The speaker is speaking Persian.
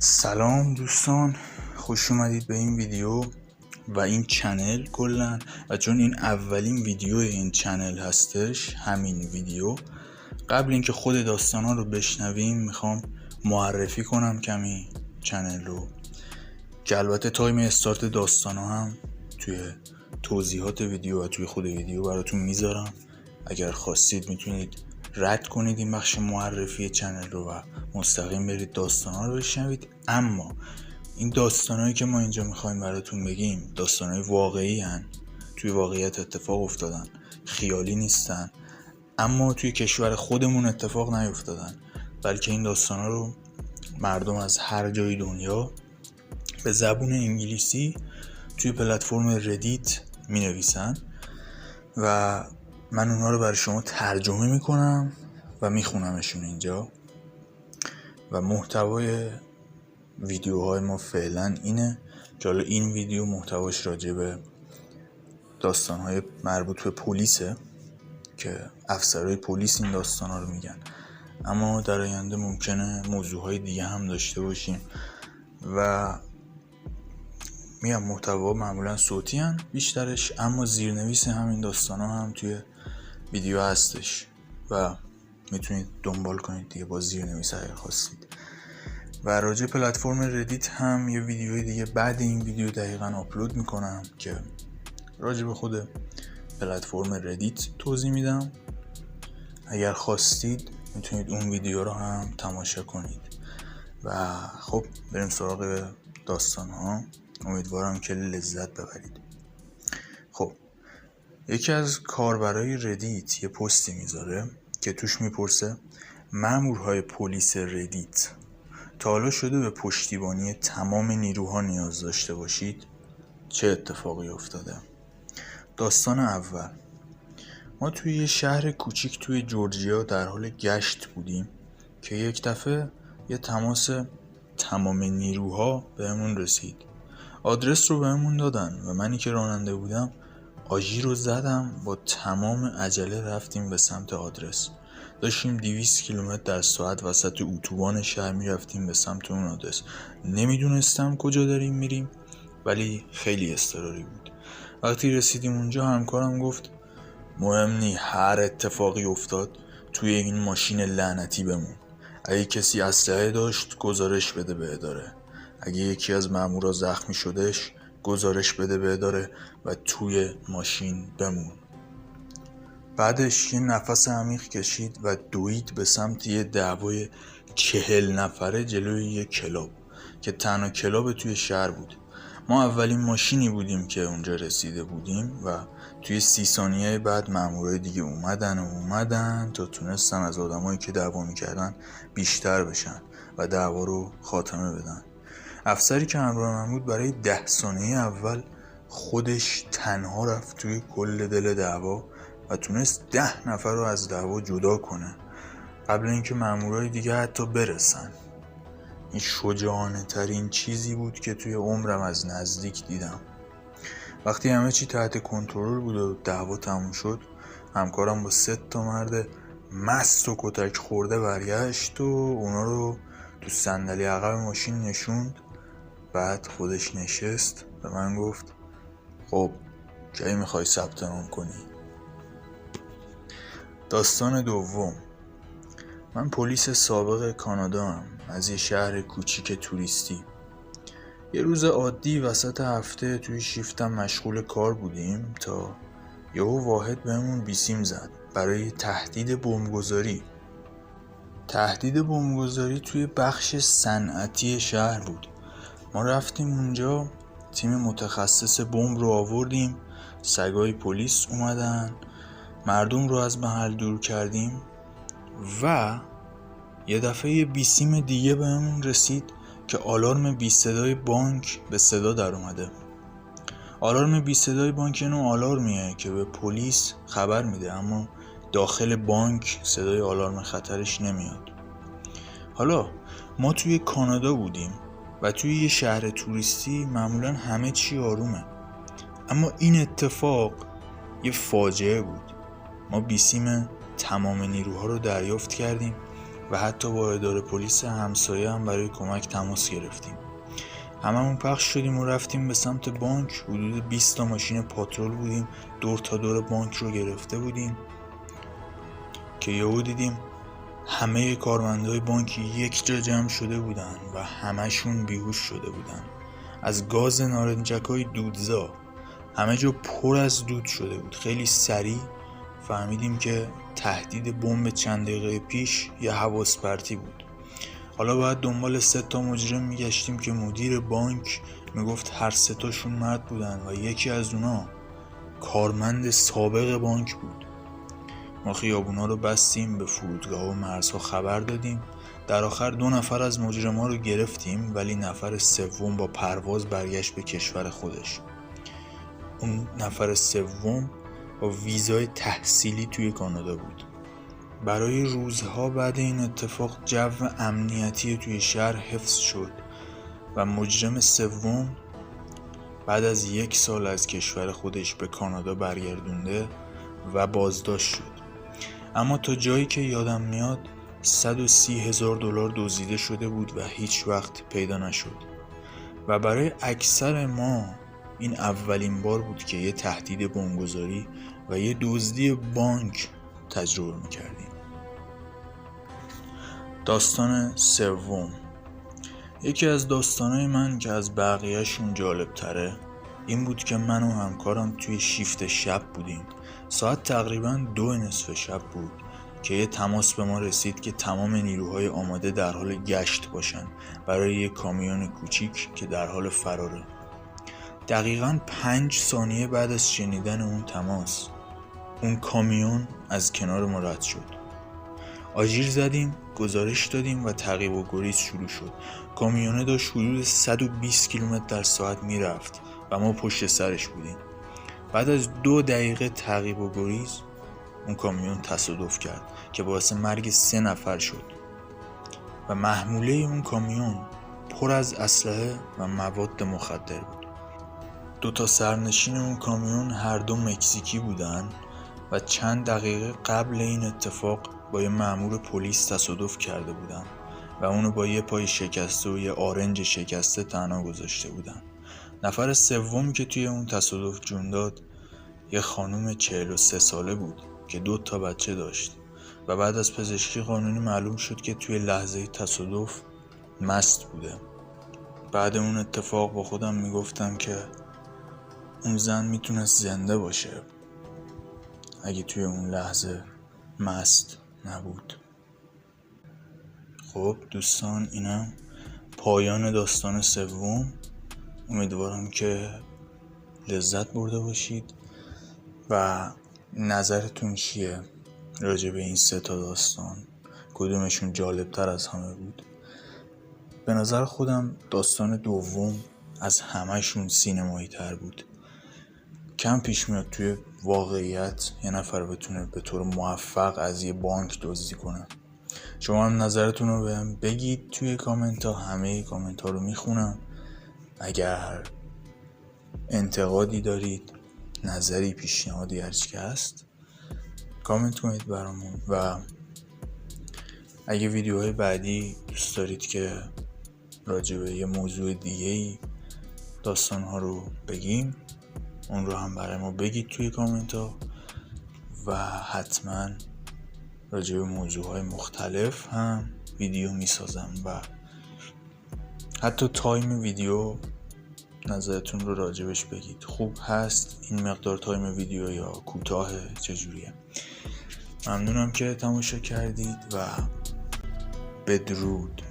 سلام دوستان، خوش اومدید به این ویدیو و این چنل کلن. و چون این اولین ویدیو این چنل هستش، همین ویدیو قبل اینکه خود داستانا رو بشنویم میخوام معرفی کنم کمی چنل رو، که البته تایم استارت داستانا هم توی توضیحات ویدیو و توی خود ویدیو براتون میذارم. اگر خواستید میتونید رد کنید این بخش معرفی چنل رو و مستقیم برید داستانا رو بشنوید. اما این داستانایی که ما اینجا میخوایم براتون بگیم داستانای واقعی هن، توی واقعیت اتفاق افتادن، خیالی نیستن، اما توی کشور خودمون اتفاق نیفتادن، بلکه این داستانا رو مردم از هر جای دنیا به زبون انگلیسی توی پلتفرم ردیت می نویسن و من اونها رو برای شما ترجمه میکنم و میخونمشون اینجا. و محتوای ویدیوهای ما فعلا اینه که حالا این ویدیو محتواش راجع به داستانهای مربوط به پلیسه که افسرهای پلیس این داستانها رو میگن، اما در آینده ممکنه موضوعهای دیگه هم داشته باشیم و میگم محتوا معمولا صوتی هن بیشترش، اما زیرنویس همین داستان ها هم توی ویدیو هستش و میتونید دنبال کنید دیگه با زیرنویس اگر خواستید. و راجع پلتفرم ردیت هم یه ویدیوی دیگه بعد این ویدیو دقیقا آپلود میکنم که راجع به خود پلتفرم ردیت توضیح میدم. اگر خواستید میتونید اون ویدیو رو هم تماشا کنید. و خب بریم سراغ داستان ها، امیدوارم که لذت ببرید. خب یکی از کاربرای ردیت یه پستی میذاره که توش میپرسه مامورهای پلیس ردیت تا حالا شده به پشتیبانی تمام نیروها نیاز داشته باشید؟ چه اتفاقی افتاده؟ داستان اول: ما توی یه شهر کوچیک توی جورجیا در حال گشت بودیم که یک دفعه یه تماس تمام نیروها بهمون رسید. آدرس رو بهمون دادن و منی که راننده بودم آژیر رو زدم، با تمام عجله رفتیم به سمت آدرس. داشتیم 200 کیلومتر در ساعت وسط اتوبان شهر میرفتیم به سمت اون آدرس. نمیدونستم کجا داریم میریم، ولی خیلی اضطراری بود. وقتی رسیدیم اونجا همکارم گفت مهم نی، هر اتفاقی افتاد توی این ماشین لعنتی بمون. اگه کسی اسلحه داشت گزارش بده به اداره، اگه یکی از مامورا زخمی شدش گزارش بده به اداره و توی ماشین بمون. بعدش یه نفس عمیق کشید و دوید به سمت یه دعوای 40 نفره جلوی یه کلاب که تنها کلاب توی شهر بود. ما اولین ماشینی بودیم که اونجا رسیده بودیم و توی 30 ثانیه بعد مامورای دیگه اومدن تا تونستن از آدمایی که دعوا میکردن بیشتر بشن و دعوا رو خاتمه بدن. افسری که همراه من بود برای 10 ثانیه اول خودش تنها رفت توی کل دل دعوا و تونست 10 نفر رو از دعوا جدا کنه قبل اینکه مامورای دیگه حتی برسن. این شجاعانه ترین چیزی بود که توی عمرم از نزدیک دیدم. وقتی همه چی تحت کنترل بود و دعوا تموم شد، همکارم با 3 مرد مست و کتک خورده برگشت و اونا رو تو صندلی عقب ماشین نشوند. بعد خودش نشست به من گفت خب کی میخوای ثبت نام کنی؟ داستان دوم: من پلیس سابق کانادا هم، از یه شهر کوچیک توریستی. یه روز عادی وسط هفته توی شیفتم مشغول کار بودیم تا یهو واحد بهمون بیسیم زد برای تهدید بمبگذاری. تهدید بمبگذاری توی بخش صنعتی شهر بود. ما رفتیم اونجا، تیم متخصص بمب رو آوردیم، سگای پلیس اومدن، مردم رو از محل دور کردیم و یه دفعه یه بیسیم دیگه بهمون رسید که آلارم بی صدای بانک به صدا در اومده. آلارم بی صدای بانک اینو آلارمیه که به پلیس خبر میده، اما داخل بانک صدای آلارم خطرش نمیاد. حالا ما توی کانادا بودیم و توی یه شهر توریستی معمولا همه چی آرومه، اما این اتفاق یه فاجعه بود. ما بیسیم تمام نیروها رو دریافت کردیم و حتی با اداره پلیس همسایه هم برای کمک تماس گرفتیم. هممون پخش شدیم و رفتیم به سمت بانک. حدود 20 تا ماشین پاترول بودیم، دور تا دور بانک رو گرفته بودیم که یهو دیدیم همه کارمندای بانک یک جا جمع شده بودن و همه‌شون بیهوش شده بودن از گاز نارنجکای دودزا. همه جا پر از دود شده بود. خیلی سریع فهمیدیم که تهدید بمب چند دقیقه پیش یه حواس پرتی بود. حالا باید دنبال 3 تا مجرم میگشتیم که مدیر بانک میگفت هر 3 تاشون مرد بودن و یکی از اونا کارمند سابق بانک بود. ما خیابونا رو بستیم، به فرودگاه و مرزها خبر دادیم. در آخر 2 نفر از مجرما رو گرفتیم، ولی نفر سوم با پرواز برگشت به کشور خودش. اون نفر سوم با ویزای تحصیلی توی کانادا بود. برای روزها بعد این اتفاق جو امنیتی توی شهر حفظ شد و مجرم سوم بعد از 1 سال از کشور خودش به کانادا برگردونده و بازداشت شد. اما تا جایی که یادم میاد 130,000 دلار دزدیده شده بود و هیچ وقت پیدا نشد. و برای اکثر ما این اولین بار بود که یه تهدید بمبگذاری و یه دزدی بانک تجربه میکردیم. داستان سوم، یکی از داستانهای من که از بقیه‌شون جالب تره این بود که من و همکارم توی شیفت شب بودیم. ساعت تقریباً 2 نصف شب بود که یه تماس به ما رسید که تمام نیروهای آماده در حال گشت باشن برای یه کامیون کوچیک که در حال فراره. دقیقاً 5 ثانیه بعد از شنیدن اون تماس اون کامیون از کنار ما رد شد. آژیر زدیم، گزارش دادیم و تعقیب و گریز شروع شد. کامیونه داشت حدود 120 کیلومتر در ساعت میرفت و ما پشت سرش بودیم. بعد از 2 دقیقه تعقیب و گریز اون کامیون تصادف کرد که باعث مرگ 3 نفر شد و محموله اون کامیون پر از اسلحه و مواد مخدر بود. 2 تا سرنشین اون کامیون هر دو مکزیکی بودن و چند دقیقه قبل این اتفاق با یه مأمور پلیس تصادف کرده بودن و اونو با یه پای شکسته و یه آرنج شکسته تنها گذاشته بودن. نفر سوم که توی اون تصادف جون داد یه خانوم 43 ساله بود که 2 تا بچه داشت و بعد از پزشکی قانونی معلوم شد که توی لحظه تصادف مست بوده. بعد اون اتفاق با خودم میگفتم که اون زن میتونست زنده باشه اگه توی اون لحظه مست نبود. خب دوستان، اینم پایان داستان سوم. امیدوارم که لذت برده باشید و نظرتون چیه راجع به این 3 تا داستان؟ کدومشون جالبتر از همه بود؟ به نظر خودم داستان دوم از همهشون سینمایی تر بود. کم پیش میاد توی واقعیت یه نفر بتونه به طور موفق از یه بانک دزدی کنه. شما هم نظرتون رو بهم بگید توی کامنت ها. همه کامنت ها رو میخونم. اگر انتقادی دارید، نظری، پیشنهادی هرچی که هست کامنت کنید برامون. و اگه ویدیوهای بعدی دوست دارید که راجع به یه موضوع دیگه‌ای داستان‌ها رو بگیم، اون رو هم برای ما بگید توی کامنت ها. و حتما راجع به موضوعهای مختلف هم ویدیو میسازم و حتی تایم ویدیو نظرتون رو راجبش بگید. خوب هست این مقدار تایم ویدیو یا کوتاه، چجوریه؟ ممنونم که تماشا کردید و بدرود.